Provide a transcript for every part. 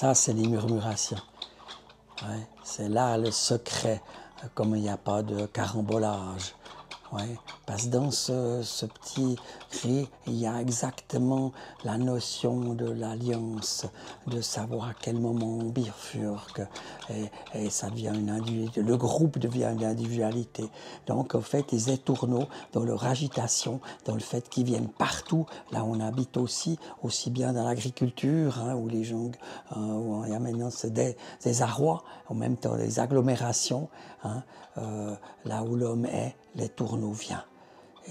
Ça, c'est les murmurations. Ouais, c'est là le secret, comme il n'y a pas de carambolage. Ouais, parce que dans ce petit cri, il y a exactement la notion de l'alliance, de savoir à quel moment on bifurque, et ça devient une individualité. Le groupe devient une individualité. Donc, en fait, les étourneaux, dans leur agitation, dans le fait qu'ils viennent partout, là on habite aussi bien dans l'agriculture, hein, où les gens, où il y a maintenant des arrois, en même temps des agglomérations, hein, là où l'homme est, les tourneaux viennent.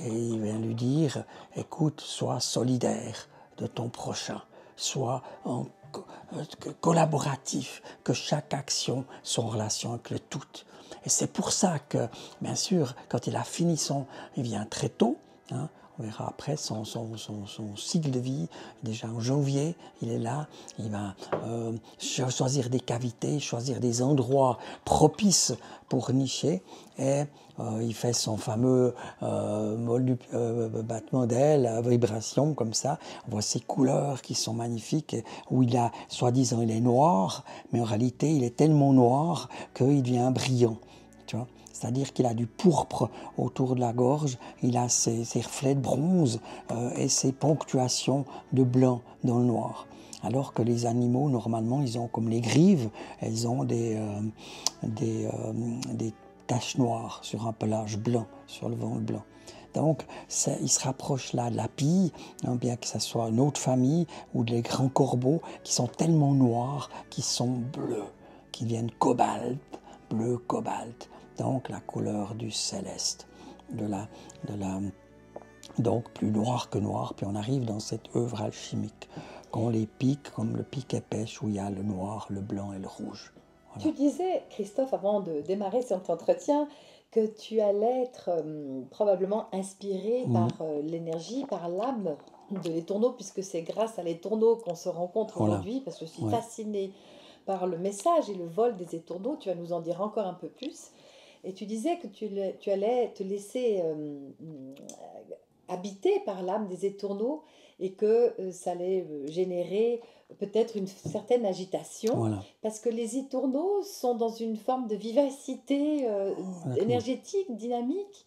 Et il vient lui dire, écoute, sois solidaire de ton prochain, sois collaboratif, que chaque action soit en relation avec le tout. Et c'est pour ça que, bien sûr, quand il a fini il vient très tôt, hein, on verra après son cycle de vie, déjà en janvier, il est là, il va choisir des cavités, choisir des endroits propices pour nicher, et il fait son fameux battement d'aile, vibration comme ça. On voit ces couleurs qui sont magnifiques, où il a, soi-disant, il est noir, mais en réalité, il est tellement noir qu'il devient brillant. Tu vois, c'est-à-dire qu'il a du pourpre autour de la gorge, il a ses reflets de bronze et ses ponctuations de blanc dans le noir. Alors que les animaux, normalement, ils ont comme les grives, elles ont des taches noires sur un pelage blanc, sur le ventre blanc. Donc, il se rapproche là de la pie, hein, bien que ce soit une autre famille, ou des grands corbeaux qui sont tellement noirs, qui sont bleus, qui deviennent cobalt, bleu cobalt. Donc, la couleur du céleste, donc plus noir que noir, puis on arrive dans cette œuvre alchimique, qu'on les pique comme le pic et pêche, où il y a le noir, le blanc et le rouge. Voilà. Tu disais, Christophe, avant de démarrer cet entretien, que tu allais être probablement inspiré par l'énergie, par l'âme de l'étourneau, puisque c'est grâce à l'étourneau qu'on se rencontre aujourd'hui, parce que je suis fascinée par le message et le vol des étourneaux. Tu vas nous en dire encore un peu plus. Et tu disais que tu allais te laisser habiter par l'âme des étourneaux, et que ça allait générer peut-être une certaine agitation, parce que les étourneaux sont dans une forme de vivacité énergétique, dynamique.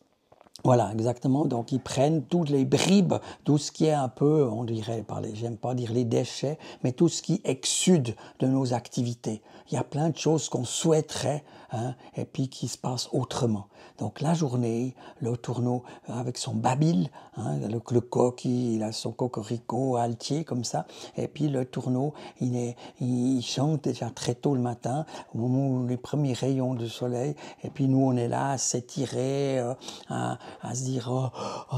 Voilà, exactement. Donc, ils prennent toutes les bribes, tout ce qui est un peu, on dirait, j'aime pas dire les déchets, mais tout ce qui exude de nos activités. Il y a plein de choses qu'on souhaiterait, hein, et puis qui se passent autrement. Donc, la journée, le tourneau avec son babil, hein, le coq, il a son cocorico altier comme ça, et puis le tourneau, il chante déjà très tôt le matin, au moment où les premiers rayons de soleil, et puis nous, on est là à s'étirer, à se dire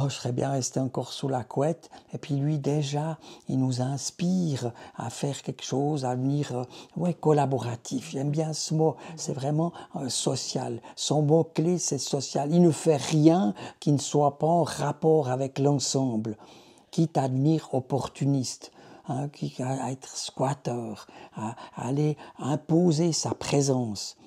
je serais bien resté encore sous la couette, et puis lui déjà il nous inspire à faire quelque chose, à venir collaboratif. J'aime bien ce mot, c'est vraiment social. Son mot clé c'est social. Il ne fait rien qui ne soit pas en rapport avec l'ensemble, quitte à devenir opportuniste, hein, à être squatteur, à aller imposer sa présence.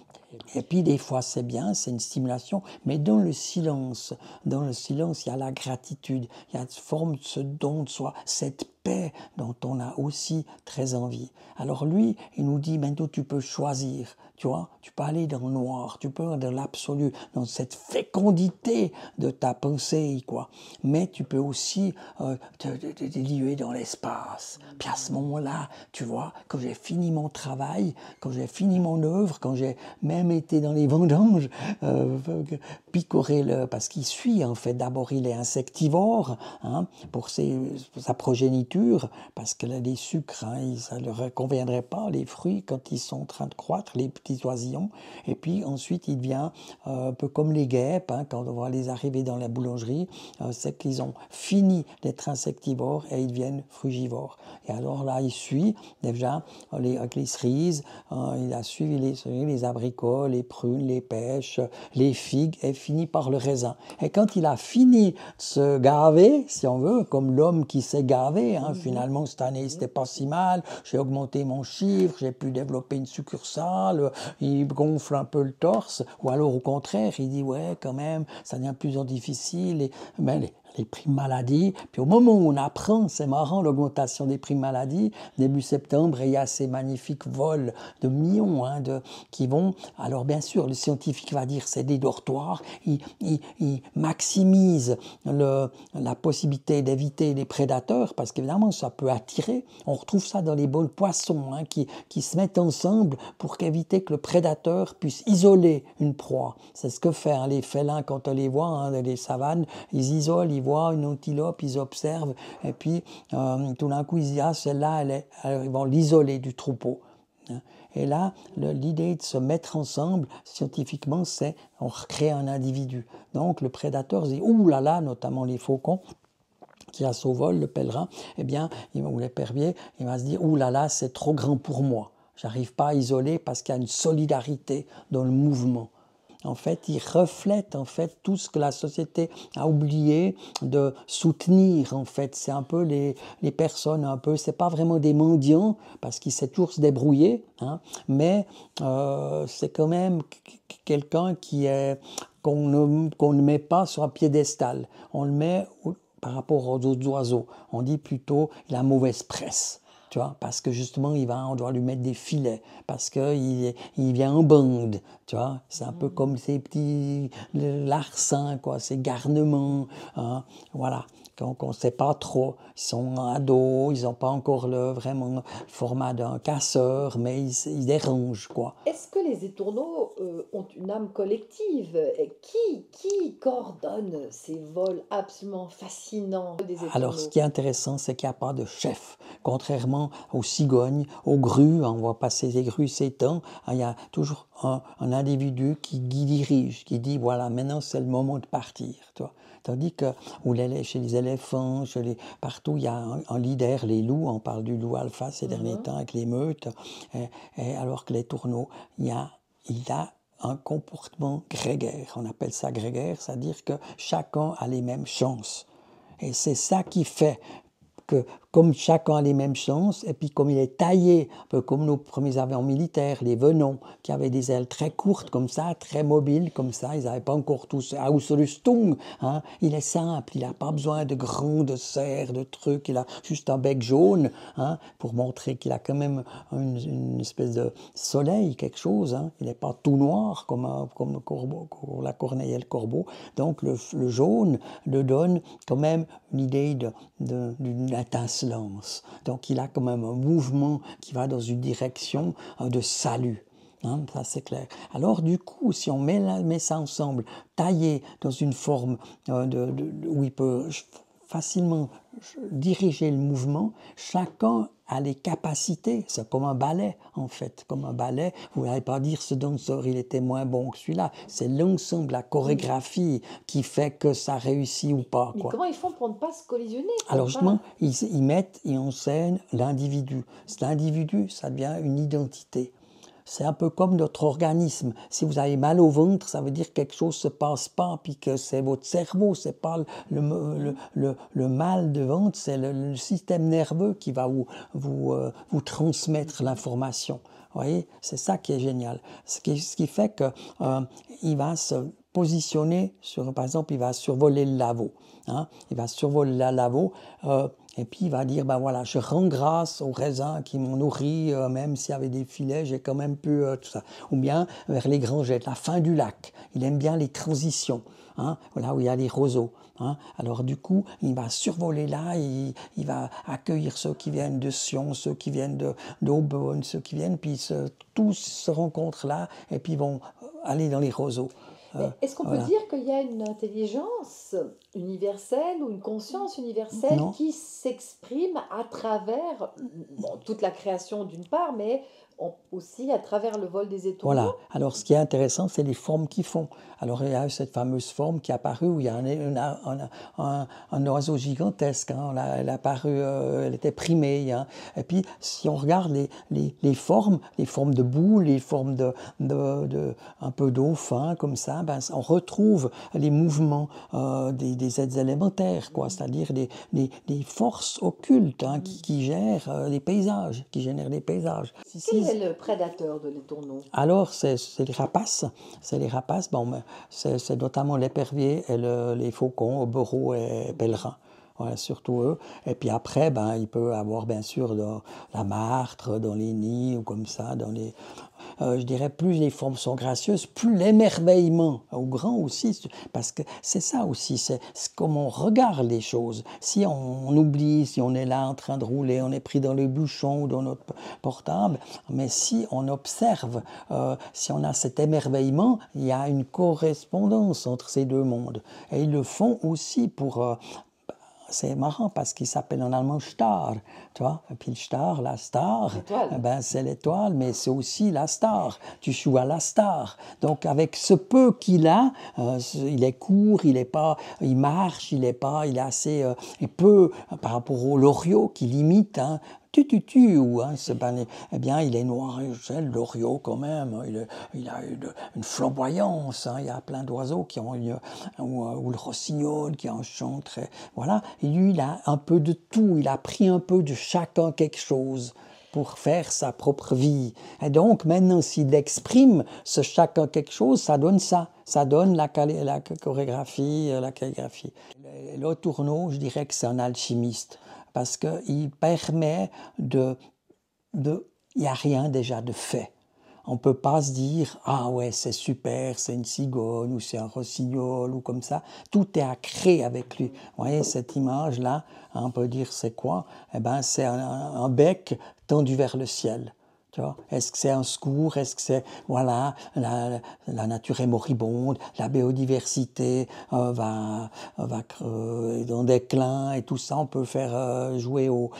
Et puis des fois c'est bien, c'est une stimulation, mais dans le silence, il y a la gratitude, il y a une forme de ce don de soi, cette paix dont on a aussi très envie. Alors lui, il nous dit, maintenant tu peux choisir, tu vois, tu peux aller dans le noir, tu peux aller dans l'absolu, dans cette fécondité de ta pensée, quoi. Mais tu peux aussi te diluer dans l'espace. Puis à ce moment-là, tu vois, quand j'ai fini mon travail, quand j'ai fini mon œuvre, quand j'ai même été dans les vendanges, picorer parce qu'il suit en fait. D'abord, il est insectivore, hein, pour sa progéniture, parce qu'elle a des sucres, hein, ça ne leur conviendrait pas, les fruits, quand ils sont en train de croître, les petits oisillons. Et puis ensuite, il devient un peu comme les guêpes, hein, quand on voit les arriver dans la boulangerie, c'est qu'ils ont fini d'être insectivores et ils deviennent frugivores. Et alors là, il suit déjà avec les cerises, il a suivi les abricots, les prunes, les pêches, les figues, et finit par le raisin. Et quand il a fini de se gaver, si on veut, comme l'homme qui s'est gavé, hein, finalement cette année c'était pas si mal, j'ai augmenté mon chiffre, j'ai pu développer une succursale, il gonfle un peu le torse, ou alors au contraire, il dit ouais quand même, ça devient plus en difficile, mais les primes maladie. Puis au moment où on apprend, c'est marrant, l'augmentation des primes maladie, début septembre, il y a ces magnifiques vols de millions qui vont... Alors bien sûr, le scientifique va dire c'est des dortoirs, il maximise la possibilité d'éviter les prédateurs, parce qu'évidemment, ça peut attirer. On retrouve ça dans les bols de poissons qui se mettent ensemble pour éviter que le prédateur puisse isoler une proie. C'est ce que font les félins quand on les voit dans les savanes. Ils isolent, ils voient une antilope, ils observent, et puis tout d'un coup, ils disent « Ah, celle-là, ils vont l'isoler du troupeau. » Et là, l'idée de se mettre ensemble, scientifiquement, c'est on recrée un individu. Donc le prédateur se dit « Ouh là là », notamment les faucons, qui a son vol, le pèlerin, eh bien, ou l'épervier, il va se dire « Ouh là là, c'est trop grand pour moi. J'arrive pas à isoler parce qu'il y a une solidarité dans le mouvement. » En fait, il reflète tout ce que la société a oublié de soutenir. En fait, c'est un peu les personnes c'est pas vraiment des mendiants parce qu'ils savent toujours se débrouiller, mais c'est quand même quelqu'un qu'on ne met pas sur un piédestal. On le met par rapport aux autres oiseaux. On dit plutôt il a mauvaise presse. Tu vois, parce que justement, on doit lui mettre des filets, parce qu'il vient en bande, tu vois. C'est un peu comme ces petits larcins, quoi, ces garnements, voilà. Donc, on ne sait pas trop. Ils sont ados, ils n'ont pas encore vraiment le format d'un casseur, mais ils dérangent, quoi. Est-ce que les étourneaux ont une âme collective? Et qui coordonne ces vols absolument fascinants des étourneaux? Alors, ce qui est intéressant, c'est qu'il n'y a pas de chef. Contrairement aux cigognes, aux grues, on voit passer les grues ces temps, il y a toujours un individu qui dirige, qui dit, voilà, maintenant c'est le moment de partir, tu vois. Tandis que chez les éléphants, partout, il y a un leader, les loups, on parle du loup alpha ces derniers temps avec les meutes, et alors que les tourneaux, il y a un comportement grégaire. On appelle ça grégaire, c'est-à-dire que chacun a les mêmes chances. Et c'est ça qui fait que, comme chacun a les mêmes chances, et puis comme il est taillé, un peu comme nos premiers avions militaires, les Venons, qui avaient des ailes très courtes comme ça, très mobiles comme ça, ils n'avaient pas encore tous Ausrüstung, il est simple, il n'a pas besoin de grandes serres, de trucs, il a juste un bec jaune, pour montrer qu'il a quand même une espèce de soleil, quelque chose, il n'est pas tout noir comme le corbeau, la corneille et le corbeau, donc le jaune le donne quand même une idée d'une étincelance. Donc il a quand même un mouvement qui va dans une direction de salut. Ça c'est clair. Alors du coup, si on met ça ensemble, taillé dans une forme où il peut facilement diriger le mouvement, chacun a les capacités, c'est comme un ballet en fait, comme un ballet, vous n'allez pas dire ce danseur il était moins bon que celui-là, c'est l'ensemble, la chorégraphie qui fait que ça réussit ou pas. Mais comment ils font pour ne pas se collisionner? Alors justement, ils mettent en scène l'individu. Cet individu, ça devient une identité. C'est un peu comme notre organisme. Si vous avez mal au ventre, ça veut dire que quelque chose ne se passe pas, puis que c'est votre cerveau, c'est pas le mal de ventre, c'est le système nerveux qui va vous transmettre l'information. Vous voyez, c'est ça qui est génial. Ce qui fait qu'il va se positionner par exemple, il va survoler le laveau. Il va survoler le laveau. Et puis il va dire, ben voilà, je rends grâce aux raisins qui m'ont nourri, même s'il y avait des filets, j'ai quand même pu tout ça. Ou bien vers les grands jets, la fin du lac. Il aime bien les transitions, là où il y a les roseaux. Alors du coup, il va survoler là, il va accueillir ceux qui viennent de Sion, ceux qui viennent d'Aubonne, ceux qui viennent, puis tous se rencontrent là, et puis ils vont aller dans les roseaux. Est-ce qu'on peut dire qu'il y a une intelligence universelle ou une conscience universelle qui s'exprime à travers toute la création d'une part, mais aussi à travers le vol des étourneaux? Voilà. Alors, ce qui est intéressant, c'est les formes qu'ils font. Alors, il y a cette fameuse forme qui est apparue où il y a un oiseau gigantesque. Elle est apparue, elle était primée. Et puis, si on regarde les formes de boules, les formes un peu d'eau fin, comme ça, on retrouve les mouvements des êtres élémentaires, quoi. C'est-à-dire des forces occultes qui gèrent les paysages, qui génèrent des paysages. Quelle c'est le prédateur de l'étourneau? Alors, c'est les rapaces. C'est les rapaces. Bon, c'est notamment l'épervier et les faucons, bereaux et pèlerins. Voilà, surtout eux. Et puis après, ben, il peut avoir bien sûr la martre dans les nids ou comme ça. Je dirais, plus les formes sont gracieuses, plus l'émerveillement, au grand aussi, parce que c'est ça aussi, c'est comme on regarde les choses. Si on oublie, si on est là en train de rouler, on est pris dans les bouchons ou dans notre portable, mais si on observe, si on a cet émerveillement, il y a une correspondance entre ces deux mondes. Et ils le font aussi pour... c'est marrant parce qu'il s'appelle en allemand Star, tu vois. Et puis le star, la star, ben c'est l'étoile, mais c'est aussi la star. Tu joues à la star. Donc avec ce peu qu'il a, il est court, il marche, il est assez, il peut par rapport au loriot qu'il imite. Hein, ou hein, eh bien, il est noir et c'est le loriot quand même. Il a une flamboyance. Hein, il y a plein d'oiseaux qui ont ou le rossignol qui en chante. Voilà. Et lui, il a un peu de tout. Il a pris un peu de chacun quelque chose pour faire sa propre vie. Et donc, maintenant, s'il exprime ce chacun quelque chose, ça donne ça. Ça donne la chorégraphie, la calligraphie. Le tourneau, je dirais que c'est un alchimiste. Parce qu'il permet il n'y a rien déjà de fait. On ne peut pas se dire « Ah ouais, c'est super, c'est une cigogne ou c'est un rossignol ou comme ça ». Tout est à créer avec lui. Vous voyez, cette image-là, on peut dire c'est quoi? Eh bien, c'est un bec tendu vers le ciel. Tu vois? Est-ce que c'est un secours? Est-ce que c'est, voilà, la nature est moribonde, la biodiversité va en déclin et tout ça, on peut faire jouer au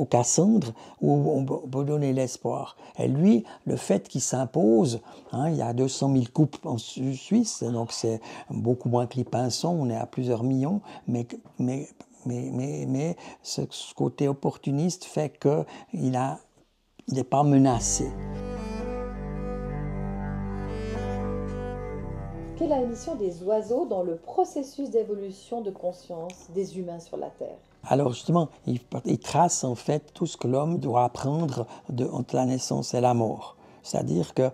Cassandre ou on peut donner l'espoir. Et lui, le fait qu'il s'impose, hein, il y a 200 000 coupes en Suisse, donc c'est beaucoup moins que les pinsons, on est à plusieurs millions, mais ce côté opportuniste fait qu'il n'est pas menacé. Quelle est la mission des oiseaux dans le processus d'évolution de conscience des humains sur la Terre? Alors justement, il trace en fait tout ce que l'homme doit apprendre entre la naissance et la mort. C'est-à-dire que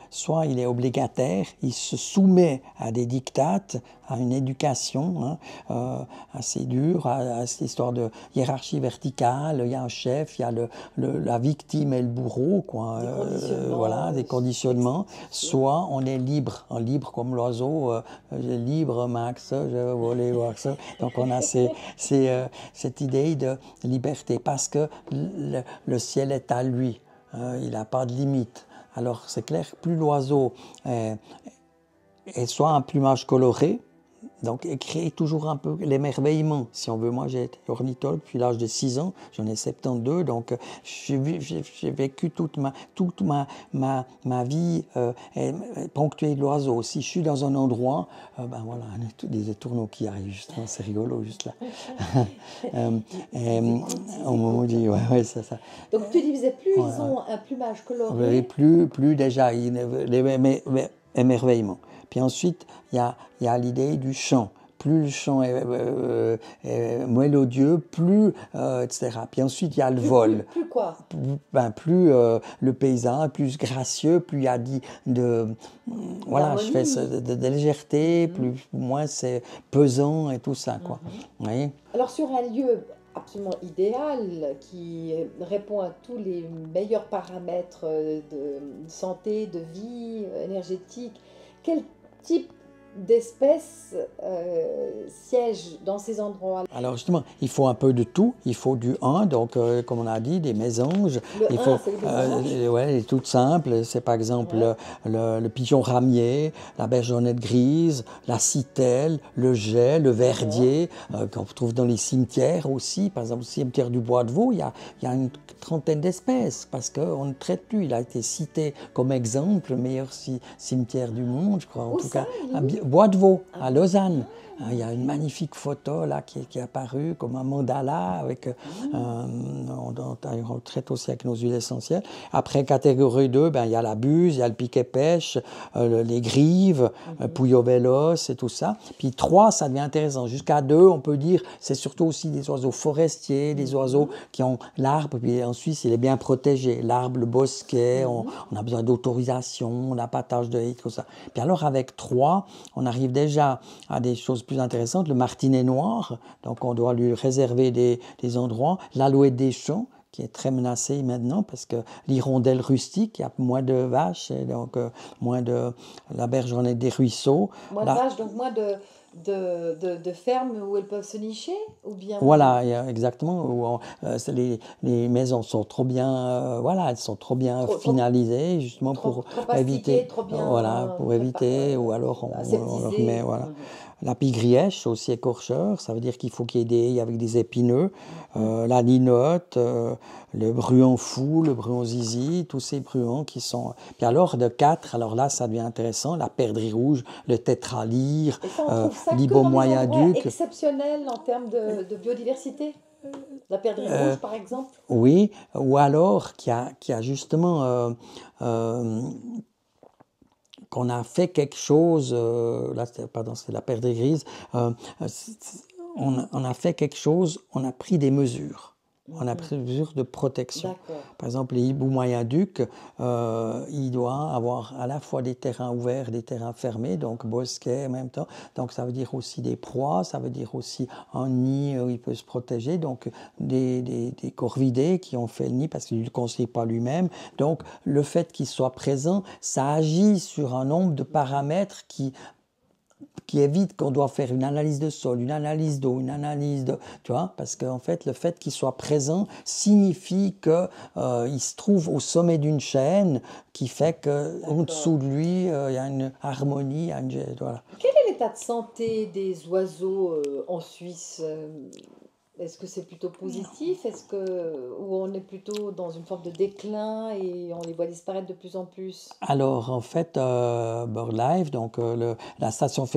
soit il est obligataire, il se soumet à des dictates, à une éducation assez dure, à cette histoire de hiérarchie verticale. Il y a un chef, il y a la victime et le bourreau, quoi. Voilà, des conditionnements. Soit on est libre comme l'oiseau. Libre, Max, je vais voler, voir ça. Donc on a cette idée de liberté parce que le ciel est à lui. Il n'a pas de limite. Alors c'est clair que plus l'oiseau est soit un plumage coloré, donc créer toujours un peu l'émerveillement, si on veut. Moi, j'ai été ornithologue depuis l'âge de 6 ans, j'en ai 72, donc j'ai vécu toute ma vie ponctuée de l'oiseau. Si je suis dans un endroit, ben voilà, des étourneaux qui arrivent, justement, c'est rigolo, juste là. On me dit, ouais, c'est ça. Donc tu disais, plus ils ont un plumage coloré... Plus déjà, émerveillement. Puis ensuite, il y a l'idée du chant. Plus le chant est mélodieux, plus, etc. Puis ensuite, il y a le vol. Plus quoi? Plus le paysan est plus gracieux, plus il y a voilà, je fais de légèreté, moins c'est pesant et tout ça, quoi. Vous voyez? Alors sur un lieu absolument idéal qui répond à tous les meilleurs paramètres de santé, de vie énergétique, quel type d'espèces siègent dans ces endroits? Alors justement, il faut un peu de tout. Il faut du 1, donc comme on a dit, des mésanges. Le 1, c'est les mésanges. Ouais, tout simple. C'est par exemple le pigeon ramier, la bergonnette grise, la citelle, le jet, le verdier, qu'on trouve dans les cimetières aussi. Par exemple, au cimetière du Bois de Vaux, il y a une trentaine d'espèces parce qu'on ne traite plus. Il a été cité comme exemple, le meilleur cimetière du monde, je crois. En tout cas, Bois de Vaux, à Lausanne. Il y a une magnifique photo là qui est apparue comme un mandala avec on traite aussi avec nos huiles essentielles. Après catégorie 2, ben il y a la buse, il y a le piquet pêche, les grives, Puyo Veloz et tout ça. Puis 3, ça devient intéressant. Jusqu'à 2, on peut dire c'est surtout aussi des oiseaux forestiers, des oiseaux qui ont l'arbre. Puis en Suisse, il est bien protégé. L'arbre, le bosquet, on a besoin d'autorisation, d'appâtage de haies, tout ça. Puis alors avec 3, on arrive déjà à des choses plus intéressantes. Le martinet noir, donc on doit lui réserver des endroits. L'alouette des champs, qui est très menacée maintenant parce que l'hirondelle rustique, il y a moins de vaches, et donc moins de la bergernette des ruisseaux. Moins de vaches, donc moins de fermes où elles peuvent se nicher ou bien... Voilà, exactement. Les maisons sont trop bien, voilà, elles sont trop bien finalisées, justement pour éviter, trop bien voilà, pour éviter, ou alors on leur met, voilà. La pigrièche, aussi écorcheur, ça veut dire qu'il faut qu'il y ait des haies avec des épineux, la linotte, le bruant fou, le bruant zizi, tous ces bruants qui sont... Puis alors de 4, alors là ça devient intéressant, la perdrix rouge, le tétralyre, l'Ibo-moyen-duc. Exceptionnel en termes de biodiversité, la perdrix rouge par exemple. Oui, ou alors qui a justement... qu'on a fait quelque chose, là c'est la perdrix grise, on a fait quelque chose, on a pris des mesures. On a pris des mesures de protection. Par exemple, les hiboux moyen-duc, il doit avoir à la fois des terrains ouverts, des terrains fermés, donc bosquet en même temps. Donc ça veut dire aussi des proies, ça veut dire aussi un nid où il peut se protéger. Donc des corvidés qui ont fait le nid parce qu'il ne le construit pas lui-même. Donc le fait qu'il soit présent, ça agit sur un nombre de paramètres qui évite qu'on doit faire une analyse de sol, une analyse d'eau, une analyse de... Tu vois, parce qu'en fait, le fait qu'il soit présent signifie qu'il se trouve au sommet d'une chaîne qui fait qu'en dessous de lui, il y a une harmonie. Voilà. Quel est l'état de santé des oiseaux en Suisse ? Est-ce que c'est plutôt positif ? Ou on est plutôt dans une forme de déclin et on les voit disparaître de plus en plus ? Alors, en fait, BirdLife, donc la station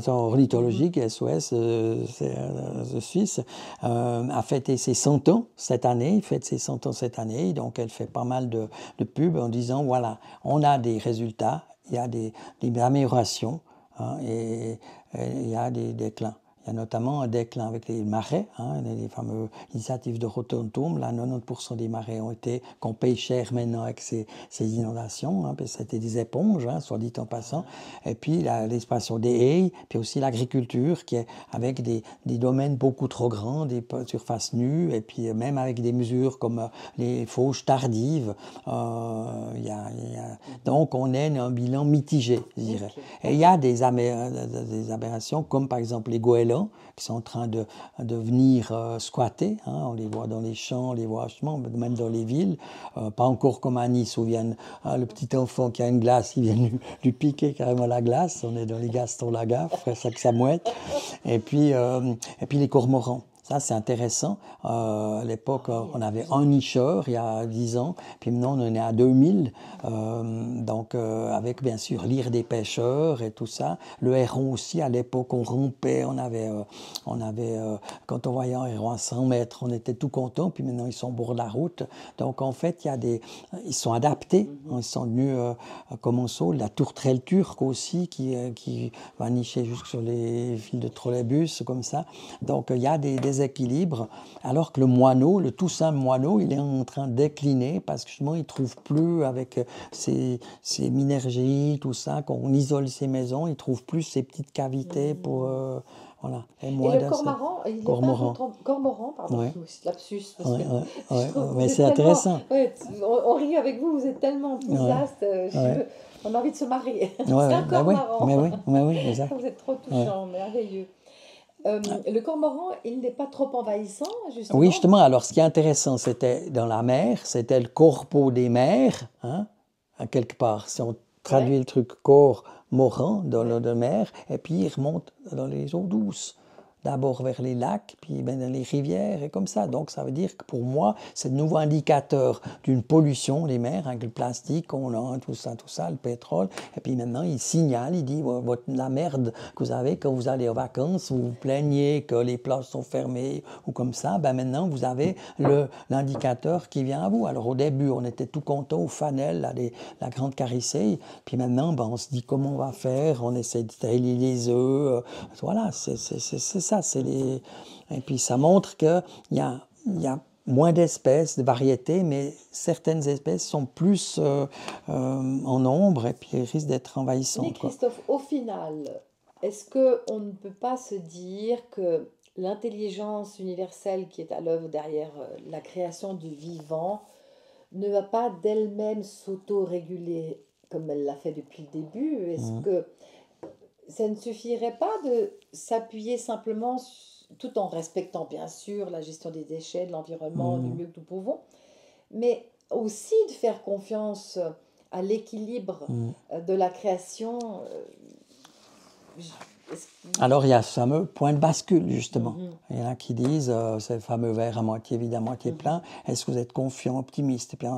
ornithologique SOS de Suisse, a fêté ses 100 ans cette année, fête ses 100 ans cette année, donc elle fait pas mal de pubs en disant, voilà, on a des résultats, il y a des améliorations et il y a des déclins. Il y a notamment un déclin avec les marais, les fameuses initiatives de Rotentum. Là, 90% des marais qu'on paye cher maintenant avec ces inondations, parce que c'était des éponges, soit dit en passant. Et puis l'expansion des haies, puis aussi l'agriculture, qui est avec des domaines beaucoup trop grands, des surfaces nues, et puis même avec des mesures comme les fauches tardives. Donc, on est un bilan mitigé, je dirais. Et il y a des aberrations, comme par exemple les goélands, qui sont en train de venir squatter. On les voit dans les champs, on les voit même dans les villes. Pas encore comme à Nice où vient le petit enfant qui a une glace, il vient lui piquer carrément la glace. On est dans les Gaston Lagaffe, ça que ça mouette. Et puis les cormorans. Ça, c'est intéressant. À l'époque, on avait un nicheur il y a 10 ans, puis maintenant on en est à 2000. Donc, avec bien sûr l'ire des pêcheurs et tout ça. Le héron aussi, à l'époque, on rompait. On avait quand on voyait un héron à 100 mètres, on était tout content, puis maintenant ils sont au bord de la route. Donc, en fait, ils sont adaptés. Ils sont venus comme on saute. La tourterelle turque aussi, qui va nicher jusque sur les fils de trolleybus, comme ça. Donc, il y a des équilibres, alors que le moineau, le tout simple moineau, il est en train de décliner parce que justement, il ne trouve plus avec ces minergies, tout ça, qu'on isole ses maisons, il ne trouve plus ces petites cavités pour... voilà. Et le cormoran, il est pas cormoran, pardon, ouais. lapsus. Mais c'est intéressant. On rit avec vous, vous êtes tellement enthousiaste, on a envie de se marier. C'est un cormoran. Oui, exact. Vous êtes trop touchant, merveilleux. Le cormoran, il n'est pas trop envahissant, justement. Oui, justement. Alors, ce qui est intéressant, c'était dans la mer, c'était le corbeau des mers, quelque part. Si on traduit le truc cormoran dans l'eau de mer, et puis il remonte dans les eaux douces. d'abord vers les lacs, puis ben, dans les rivières et comme ça. Donc ça veut dire que pour moi, c'est de nouveau indicateur d'une pollution des mers, avec le plastique qu'on a, tout ça, le pétrole. Et puis maintenant, il signale, il dit la merde que vous avez quand vous allez aux vacances, vous vous plaignez que les plages sont fermées ou comme ça, ben maintenant vous avez l'indicateur qui vient à vous. Alors au début, on était tout content au Fanel, la grande Carissé, puis maintenant, ben, on se dit comment on va faire, on essaie de tailler les œufs, voilà, c'est ça. Et puis ça montre qu'il y a moins d'espèces, de variétés, mais certaines espèces sont plus en nombre et puis risquent d'être envahissantes. Mais Christophe, au final, est-ce qu'on ne peut pas se dire que l'intelligence universelle qui est à l'œuvre derrière la création du vivant ne va pas d'elle-même s'auto-réguler comme elle l'a fait depuis le début? Est-ce que ça ne suffirait pas de s'appuyer simplement, tout en respectant bien sûr la gestion des déchets, de l'environnement du mieux que nous pouvons, mais aussi de faire confiance à l'équilibre de la création? Alors il y a ce fameux point de bascule justement. Il y en a qui disent, c'est le fameux verre à moitié vide, à moitié plein, est-ce que vous êtes confiant, optimiste? Et puis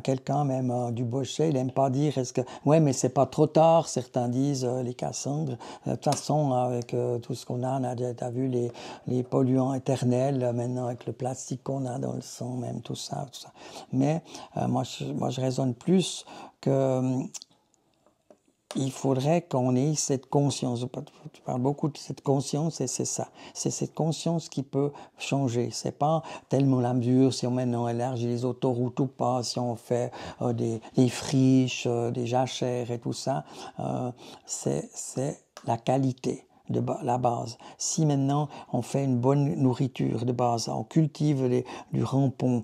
quelqu'un même du Bochet, il n'aime pas dire, est-ce que, ouais mais c'est pas trop tard, certains disent, les Cassandres, de toute façon avec tout ce qu'on a, on a déjà vu les polluants éternels, maintenant avec le plastique qu'on a dans le sang, même tout ça. Mais moi je raisonne plus que... il faudrait qu'on ait cette conscience. Tu parles beaucoup de cette conscience et c'est ça. C'est cette conscience qui peut changer. C'est pas tellement la mesure si on maintenant élargit les autoroutes ou pas, si on fait des friches, des jachères et tout ça. C'est la qualité de la base. Si maintenant on fait une bonne nourriture de base, on cultive du rampon,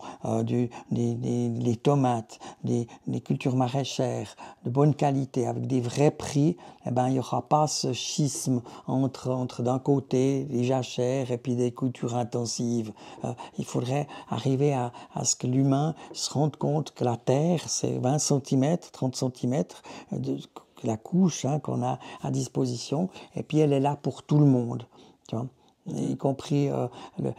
les tomates, des cultures maraîchères de bonne qualité avec des vrais prix, eh ben, il n'y aura pas ce schisme entre d'un côté les jachères et puis des cultures intensives. Il faudrait arriver à ce que l'humain se rende compte que la terre c'est 20 cm, 30 cm la couche qu'on a à disposition, et puis elle est là pour tout le monde, tu vois. Y compris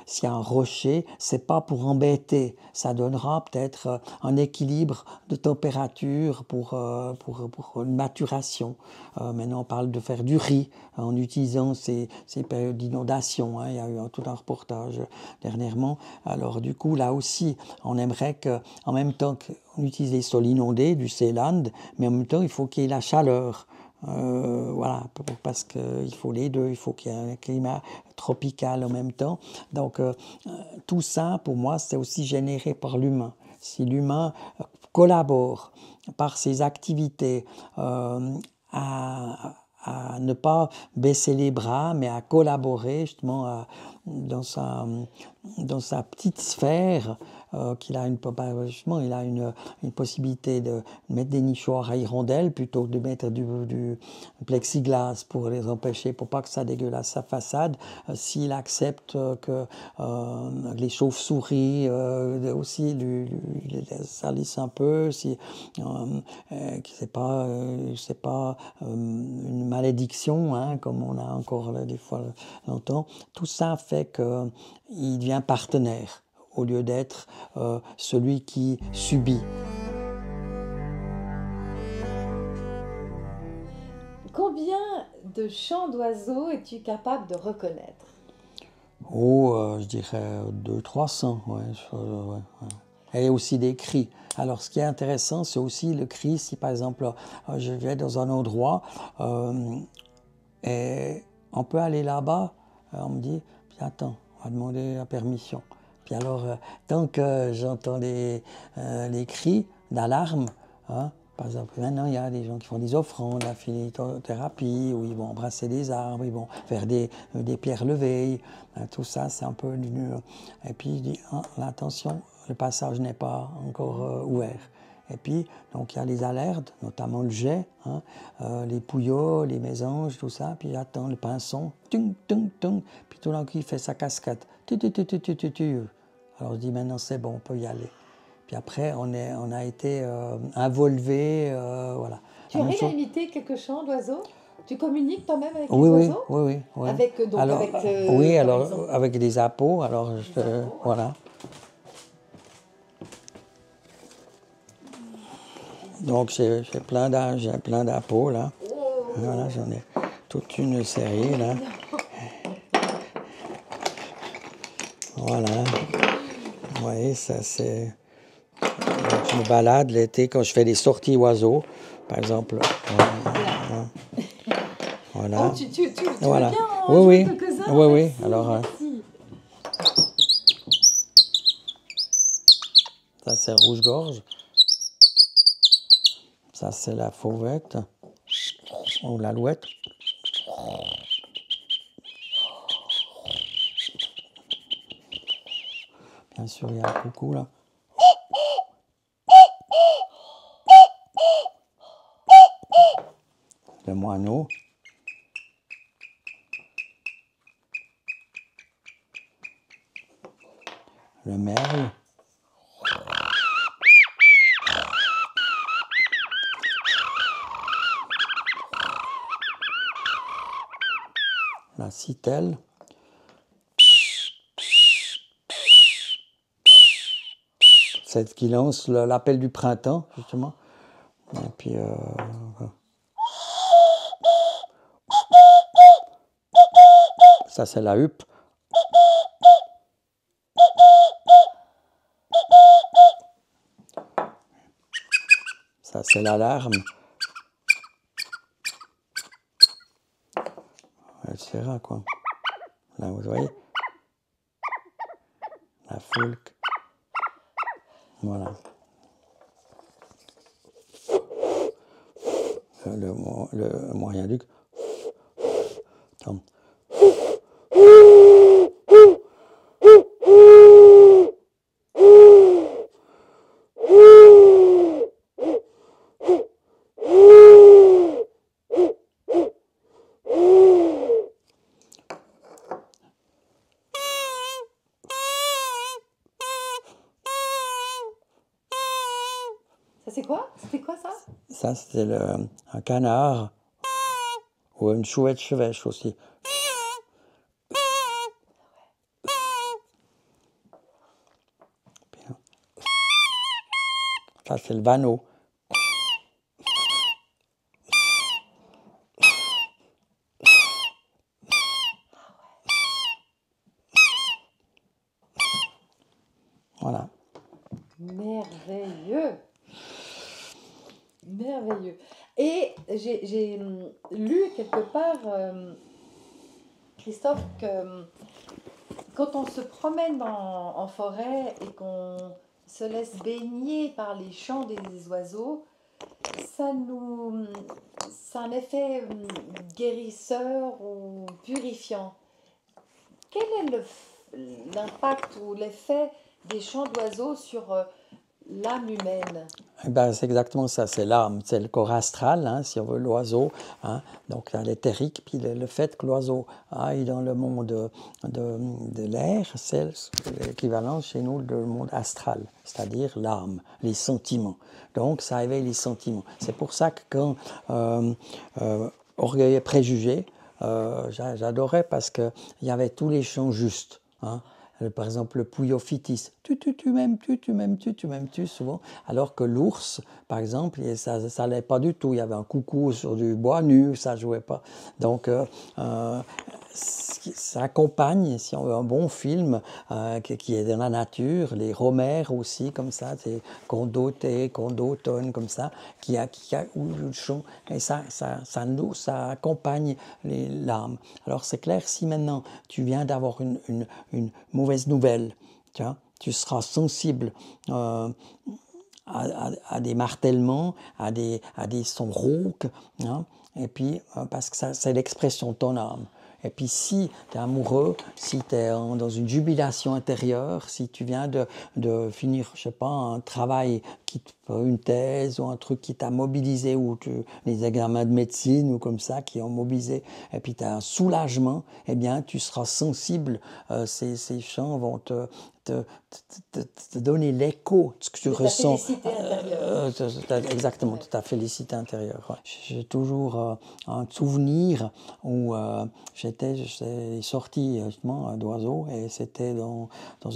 s'il y a un rocher, c'est pas pour embêter, ça donnera peut-être un équilibre de température pour une maturation. Maintenant on parle de faire du riz en utilisant ces périodes d'inondation, il y a eu tout un reportage dernièrement. Alors du coup là aussi on aimerait que en même temps qu'on utilise les sols inondés du Seeland, mais en même temps il faut qu'il y ait la chaleur. Voilà, parce qu'il faut les deux, il faut qu'il y ait un climat tropical en même temps. Donc tout ça, pour moi, c'est aussi généré par l'humain. Si l'humain collabore par ses activités à ne pas baisser les bras, mais à collaborer justement dans sa petite sphère, qu'il a justement, il a une possibilité de mettre des nichoirs à hirondelles plutôt que de mettre du plexiglas pour les empêcher, pour pas que ça dégueulasse sa façade. S'il accepte que les chauves-souris aussi lui salissent un peu, si que c'est pas une malédiction, comme on a encore des fois longtemps, tout ça fait qu'il devient partenaire au lieu d'être celui qui subit. Combien de chants d'oiseaux es-tu capable de reconnaître? Je dirais 200-300, ouais. Et aussi des cris. Alors, ce qui est intéressant, c'est aussi le cri. Si, par exemple, je vais dans un endroit et on peut aller là-bas, on me dit, puis attends, on va demander la permission. Puis alors, tant que j'entends les cris d'alarme, par exemple, maintenant, il y a des gens qui font des offrandes, la phytothérapie, où ils vont embrasser des arbres, ils vont faire des pierres levées. Tout ça, c'est un peu... Et puis, il dit, attention, le passage n'est pas encore ouvert. Et puis, donc, il y a les alertes, notamment le jet, les pouillots, les mésanges, tout ça. Puis, attends, le pinson, tung, tung, tung. Puis, tout d'un coup, il fait sa cascade. Alors, je dis, maintenant, c'est bon, on peut y aller. Puis après, on a été involvé, voilà. Tu arrives à imiter quelques chants d'oiseaux? Tu communiques toi-même avec les Oui, oui, oiseaux? oui, oui, oui. Avec, donc, Alors, avec, oui, par alors, exemple, avec des appos, alors, des appos, ouais. voilà. Donc, j'ai plein d'appos, là. Voilà, Oh, j'en ai toute une série, là. Voilà. Vous voyez, ça, c'est... Donc, je me balade l'été quand je fais des sorties oiseaux, par exemple. là. Oh, Voilà. tu veux Voilà. bien en Oui, jouer oui. quelques-uns? Oui, oui. Merci, Alors, merci. ça, c'est rouge-gorge. Ça, c'est la fauvette. Ou l'alouette. Bien sûr, il y a le coucou, là. Le moineau. Le merle. La citelle. Celle qui lance l'appel du printemps, justement. Et puis, ça, c'est la huppe. Ça, c'est l'alarme. Etc., quoi. Là, vous voyez. La foulque. Voilà. Le moyen-duc. Attends. Ça, c'est quoi? C'était quoi ça? Ça, c'est un canard. Ou une chouette chevêche aussi. Ça, c'est le vanneau. Voilà. Merveilleux. Merveilleux. Et j'ai lu quelque part, Christophe, que quand on se promène en forêt et qu'on se laisse baigner par les chants des oiseaux, ça nous, ça a un effet guérisseur ou purifiant. Quel est l'impact ou l'effet des chants d'oiseaux sur l'âme humaine? Eh ben, c'est exactement ça, c'est l'âme, c'est le corps astral, hein, si on veut, l'oiseau. Hein, donc, il y a l'éthérique, puis le fait que l'oiseau aille dans le monde de l'air, c'est l'équivalent chez nous du monde astral, c'est-à-dire l'âme, les sentiments. Donc, ça éveille les sentiments. C'est pour ça que quand Orgueil et Préjugés, j'adorais parce qu'il y avait tous les chants justes. Hein. Par exemple, le Pouillot-Fitis, tu m'aimes, tu m'aimes, tu m'aimes, souvent. Alors que l'ours, par exemple, ça n'allait pas du tout. Il y avait un coucou sur du bois nu, ça jouait pas. Donc, ça accompagne, si on veut, un bon film qui est dans la nature, les Romères aussi, comme ça, c'est contes d'automne, contes d'automne, comme ça, où le chant, et ça accompagne l'âme. Alors c'est clair, si maintenant tu viens d'avoir une mauvaise nouvelle, tu seras sensible à des martèlements, à des sons rauques, hein, et puis parce que ça, c'est l'expression de ton âme. Et puis si tu es amoureux, si tu es dans une jubilation intérieure, si tu viens de finir, je sais pas, un travail, une thèse ou un truc qui t'a mobilisé, ou les examens de médecine ou comme ça qui ont mobilisé, et puis tu as un soulagement, eh bien tu seras sensible, ces chants vont te, te donner l'écho de ce que tu De ta ressens. félicité intérieure. Exactement, de ta félicité intérieure. Ouais. J'ai toujours un souvenir où j'étais sorti justement d'oiseaux et c'était dans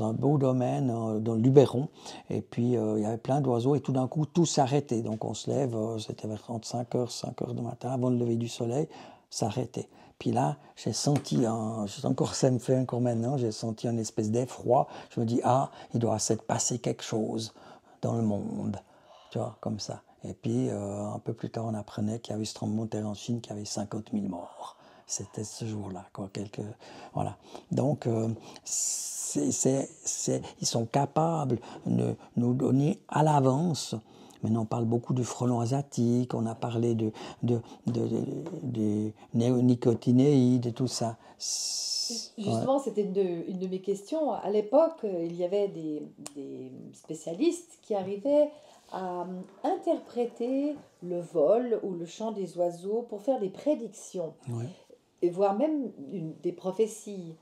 un beau domaine, dans le Luberon. Et puis il y avait plein d'oiseaux et tout d'un coup tout s'arrêtait. Donc on se lève, c'était vers 5 heures du matin, avant le lever du soleil, s'arrêtait. Puis là, j'ai senti, ça me fait encore maintenant, j'ai senti une espèce d'effroi. Je me dis, ah, il doit s'être passé quelque chose dans le monde, tu vois, comme ça. Et puis, un peu plus tard, on apprenait qu'il y avait ce tremblement de terre en Chine qui avait 50 000 morts. C'était ce jour-là, quoi. Voilà. Donc, ils sont capables de nous donner à l'avance. Maintenant, on parle beaucoup du frelon asiatique, on a parlé des néonicotinoïdes et tout ça. Justement, c'était une de mes questions. À l'époque, il y avait des spécialistes qui arrivaient à interpréter le vol ou le chant des oiseaux pour faire des prédictions, Ouais. et voire même des prophéties.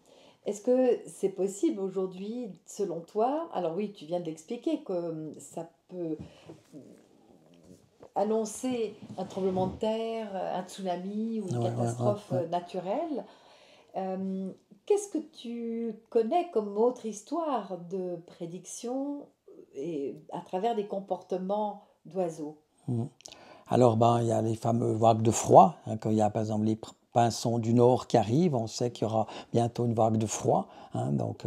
Est-ce que c'est possible aujourd'hui, selon toi? Alors oui, tu viens de l'expliquer, que ça peut annoncer un tremblement de terre, un tsunami ou une catastrophe naturelle. Euh, Qu'est-ce que tu connais comme autre histoire de prédiction et à travers des comportements d'oiseaux? Alors, ben, il y a les fameux vagues de froid. Hein, quand il y a par exemple les pinsons du nord qui arrivent, on sait qu'il y aura bientôt une vague de froid. Hein, donc,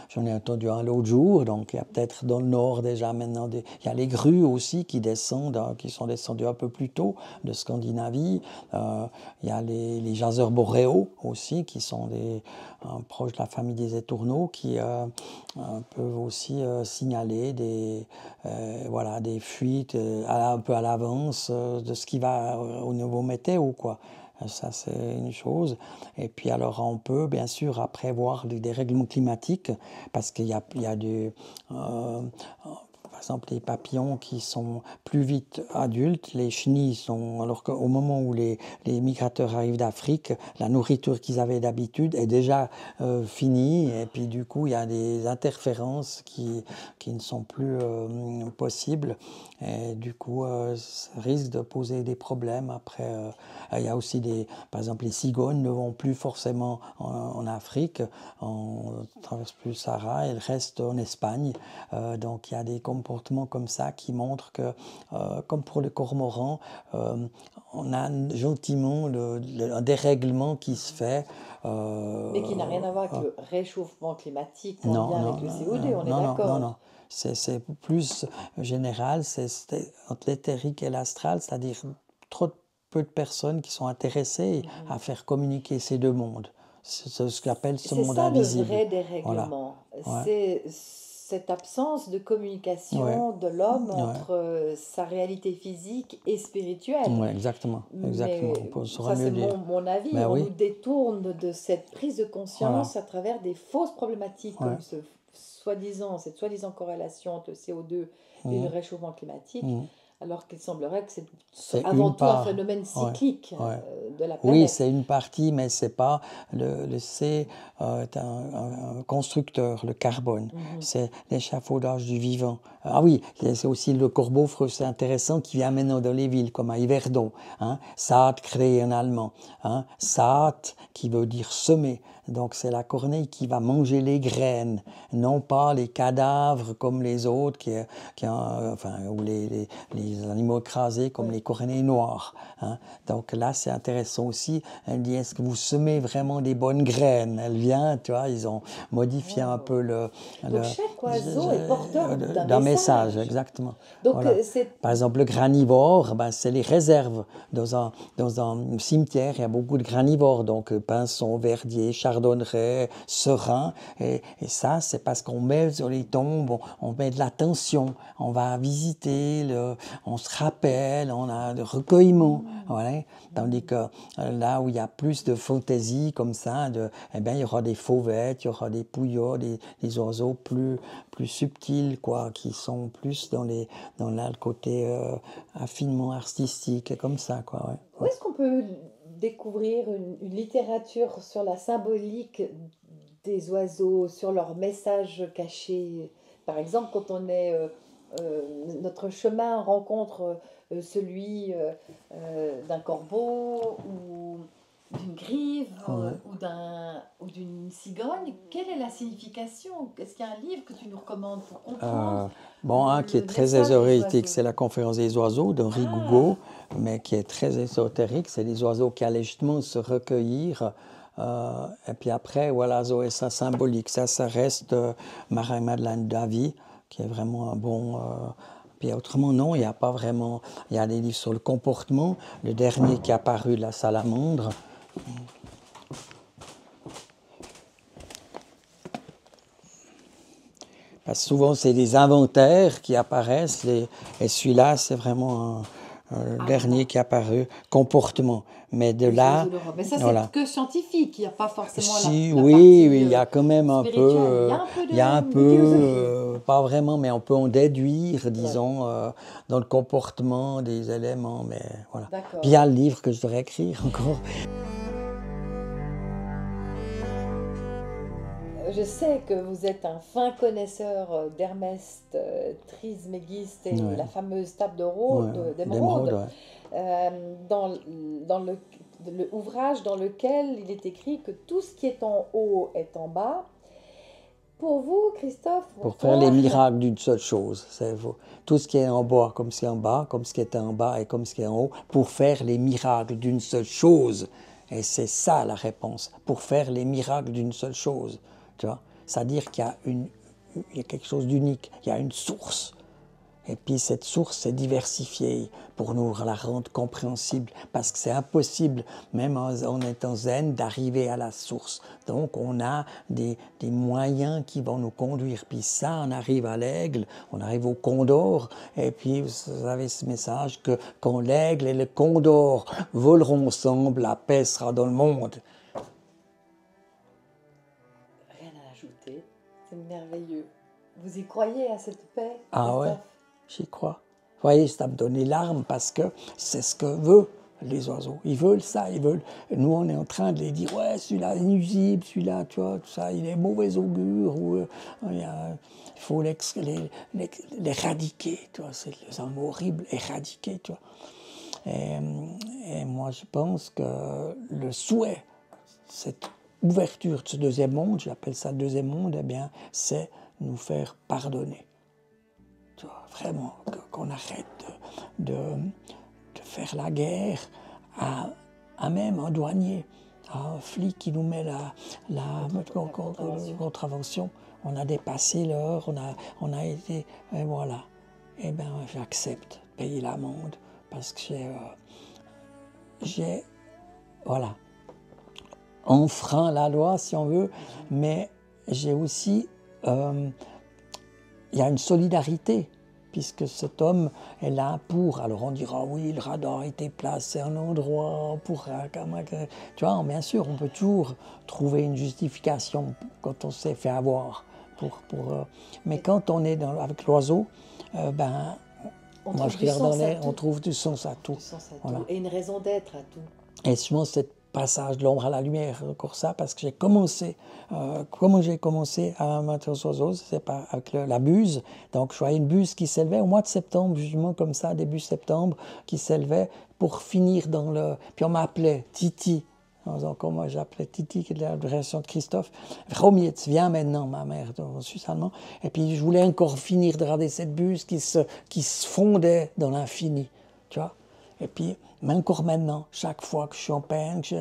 j'en ai entendu un l'autre jour. Donc, il y a peut-être dans le nord déjà maintenant il y a les grues aussi qui descendent, hein, qui sont descendues un peu plus tôt de Scandinavie. Il y a les jaseurs boréaux aussi qui sont proches de la famille des étourneaux qui peuvent aussi signaler voilà, des fuites un peu à l'avance de ce qui va au niveau météo, quoi. Ça, c'est une chose. Et puis, alors, on peut, bien sûr, prévoir des dérèglements climatiques parce qu'il y a par exemple, les papillons qui sont plus vite adultes, les chenilles sont... Alors qu'au moment où les migrateurs arrivent d'Afrique, la nourriture qu'ils avaient d'habitude est déjà finie. Et puis, du coup, il y a des interférences qui ne sont plus possibles. Et du coup, ça risque de poser des problèmes. Après, il y a aussi par exemple, les cigognes ne vont plus forcément en Afrique, on ne traverse plus le Sahara, elles restent en Espagne. Donc, il y a des comportements comme ça qui montrent que, comme pour le cormoran, on a gentiment un dérèglement qui se fait. Mais qui n'a rien à voir avec le réchauffement climatique en Non, lien non, avec le non, CO2, on est non, non, non, non. d'accord. C'est plus général, c'est entre l'éthérique et l'astral, c'est-à-dire trop peu de personnes qui sont intéressées à faire communiquer ces deux mondes. C'est ce qu'on appelle ce C'est monde ça le invisible. vrai Voilà. dérèglement. Ouais. C'est cette absence de Ouais. communication de l'homme Ouais. entre sa réalité physique et spirituelle. Ouais, exactement. Exactement. Mais On saurait ça, c'est mieux dire. mon avis. Ben On oui. nous détourne de cette prise de Voilà. conscience à travers des fausses problématiques Ouais. comme cette soi-disant corrélation entre le CO2 et le réchauffement climatique, alors qu'il semblerait que c'est C'est avant une tout un part. phénomène Ouais. cyclique Ouais. de la Oui, planète. c'est une partie, mais c'est pas c'est est un constructeur, le carbone. C'est l'échafaudage du vivant. Ah oui, c'est aussi le corbeau, c'est intéressant, qui vient maintenant dans les villes, comme à Yverdon. Hein. Saat créé en allemand. Hein. Saat, qui veut dire semer. Donc c'est la corneille qui va manger les graines, non pas les cadavres comme les autres, ou les animaux écrasés comme les corneilles noires. Hein. Donc là, c'est intéressant aussi. Elle dit, est-ce que vous semez vraiment des bonnes graines? Elle vient, tu vois, ils ont modifié un peu Donc chaque oiseau est porteur d'un message. message. Exactement. Donc Voilà. c'est Par exemple, le granivore, ben, c'est les réserves. Dans un cimetière, il y a beaucoup de granivores, donc pinsons, verdier, chardonneret, serin. Et ça, c'est parce qu'on met sur les tombes, on met de l'attention, on va visiter, on se rappelle, on a le recueillement. Voilà. Tandis que là où il y a plus de fantaisie comme ça, eh bien, il y aura des fauvettes, il y aura des pouillots, des oiseaux plus subtils, quoi, qui sont plus dans le côté affinement artistique, comme ça, quoi. Ouais. où est-ce qu'on peut découvrir une littérature sur la symbolique des oiseaux, sur leur message caché. Par exemple, quand notre chemin rencontre celui d'un corbeau ou d'une grive Ouais. ou d'une cigogne, quelle est la signification? Est-ce qu'il y a un livre que tu nous recommandes pour Euh, comprendre bon, un qui est le très message des ésotérique, oiseaux? c'est la conférence des oiseaux d'Henri Ah, Gougaud, mais qui est très ésotérique. C'est des oiseaux qui allaient justement se recueillir. Et puis après, voilà, Zoé, ça symbolique. Ça reste Marie-Madeleine Davy, qui est vraiment un bon. Puis autrement, non, il n'y a pas vraiment. Il y a des livres sur le comportement. Le dernier qui a paru, La Salamandre. Parce que souvent, c'est des inventaires qui apparaissent, et celui-là, c'est vraiment le dernier voilà. qui est apparu, comportement. Mais de Les là, oiseaux d'Europe. Mais ça, c'est voilà. que scientifique. Il n'y a pas forcément Si, la oui, oui, partie il y a quand même un peu, spirituelle. Il y a un peu il y a un de peu, philosophie. pas vraiment, mais on peut en déduire, Ouais, disons, dans le comportement des éléments, mais voilà. Puis il y d'accord. a le livre que je devrais écrire encore. Je sais que vous êtes un fin connaisseur d'Hermès Trismégiste et Ouais, la fameuse table ouais, d'émeraude, d'émeraude, ouais. dans le ouvrage dans lequel il est écrit que tout ce qui est en haut est en bas. Pour vous, Christophe, Pour pour faire les toi, miracles d'une seule chose. Tout ce qui est en bas comme ce qui est en bas, comme ce qui est en bas et comme ce qui est en haut, pour faire les miracles d'une seule chose. Et c'est ça la réponse, pour faire les miracles d'une seule chose. Tu vois? C'est-à-dire il y a quelque chose d'unique, il y a une source. Et puis cette source est diversifiée pour nous la rendre compréhensible, parce que c'est impossible, même en étant zen, d'arriver à la source. Donc on a des moyens qui vont nous conduire. Puis ça, on arrive à l'aigle, on arrive au condor, et puis vous avez ce message que quand l'aigle et le condor voleront ensemble, la paix sera dans le monde. rien à ajouter. C'est merveilleux. Vous y croyez à cette paix, Ah ouais, Christophe? j'y crois. Vous voyez, ça me donne les larmes parce que c'est ce que veulent les oiseaux. Ils veulent ça, ils veulent. Nous, on est en train de les dire, ouais, celui-là est nuisible, celui-là, tu vois, tout ça, il est mauvais augure, ou il faut l'éradiquer, tu vois, c'est le mot horrible, éradiquer, tu vois. Et, et moi, je pense que le souhait, cette ouverture de ce deuxième monde, j'appelle ça le deuxième monde, eh bien, c'est nous faire pardonner. Tu vois, vraiment, qu'on arrête de faire la guerre à même un douanier, à un flic qui nous met la contravention. On a dépassé l'heure, on a été, et voilà. Eh bien, j'accepte de payer l'amende parce que j'ai, voilà, enfreint la loi si on veut, mais j'ai aussi, il y a une solidarité, puisque cet homme est là pour, alors on dira oui, le radar a été placé à un endroit pour, tu vois, bien sûr, on peut toujours trouver une justification quand on s'est fait avoir, mais quand on est avec l'oiseau, ben, On moi trouve je du regarde dans sens à l'air, on tout. trouve du sens à tout, Du sens à voilà. tout. Et une raison d'être à tout. Et souvent, ce passage de l'ombre à la lumière, encore ça, parce que j'ai commencé, comment j'ai commencé à m'intéresser aux oiseaux, c'est pas avec la buse. Donc, je voyais une buse qui s'élevait au mois de septembre, justement comme ça, début septembre, qui s'élevait pour finir dans le. Puis on m'appelait Titi. Encore moi, j'appelais Titi, qui est de la version de Christophe. Romietz, viens maintenant, ma mère, en suisse allemand. Et puis, je voulais encore finir de regarder cette buse qui se fondait dans l'infini, tu vois. Et puis, mais encore maintenant, chaque fois que je suis en peine, que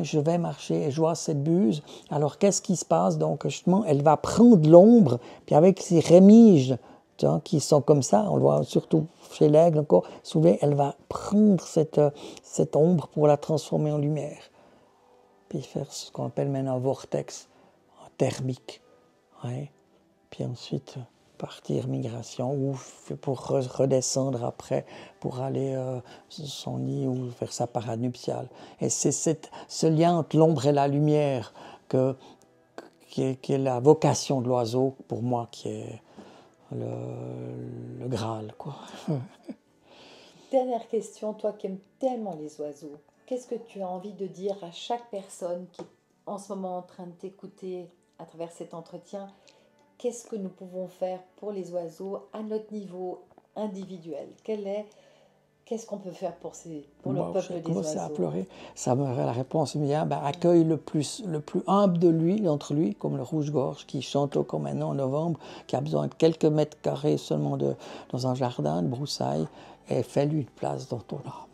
je vais marcher et je vois cette buse, alors qu'est-ce qui se passe? Donc, justement, elle va prendre l'ombre, puis avec ses rémiges, tu vois, qui sont comme ça, on le voit surtout chez l'aigle encore, souvent, elle va prendre cette ombre pour la transformer en lumière, puis faire ce qu'on appelle maintenant un vortex thermique. Ouais. Puis ensuite partir migration ou pour redescendre après pour aller son nid ou faire sa parade nuptiale. Et c'est ce lien entre l'ombre et la lumière qui est la vocation de l'oiseau pour moi, qui est le Graal, quoi. Dernière question, toi qui aimes tellement les oiseaux, qu'est-ce que tu as envie de dire à chaque personne qui est en ce moment en train de t'écouter à travers cet entretien, qu'est-ce que nous pouvons faire pour les oiseaux à notre niveau individuel? Qu'est-ce qu'on peut faire pour le Bon, peuple j'ai des commencé à oiseaux? pleurer. La réponse me vient, accueille le plus humble de lui, d'entre lui, comme le rouge-gorge qui chante encore maintenant en novembre, qui a besoin de quelques mètres carrés seulement dans un jardin de broussailles, et fais-lui une place dans ton arbre.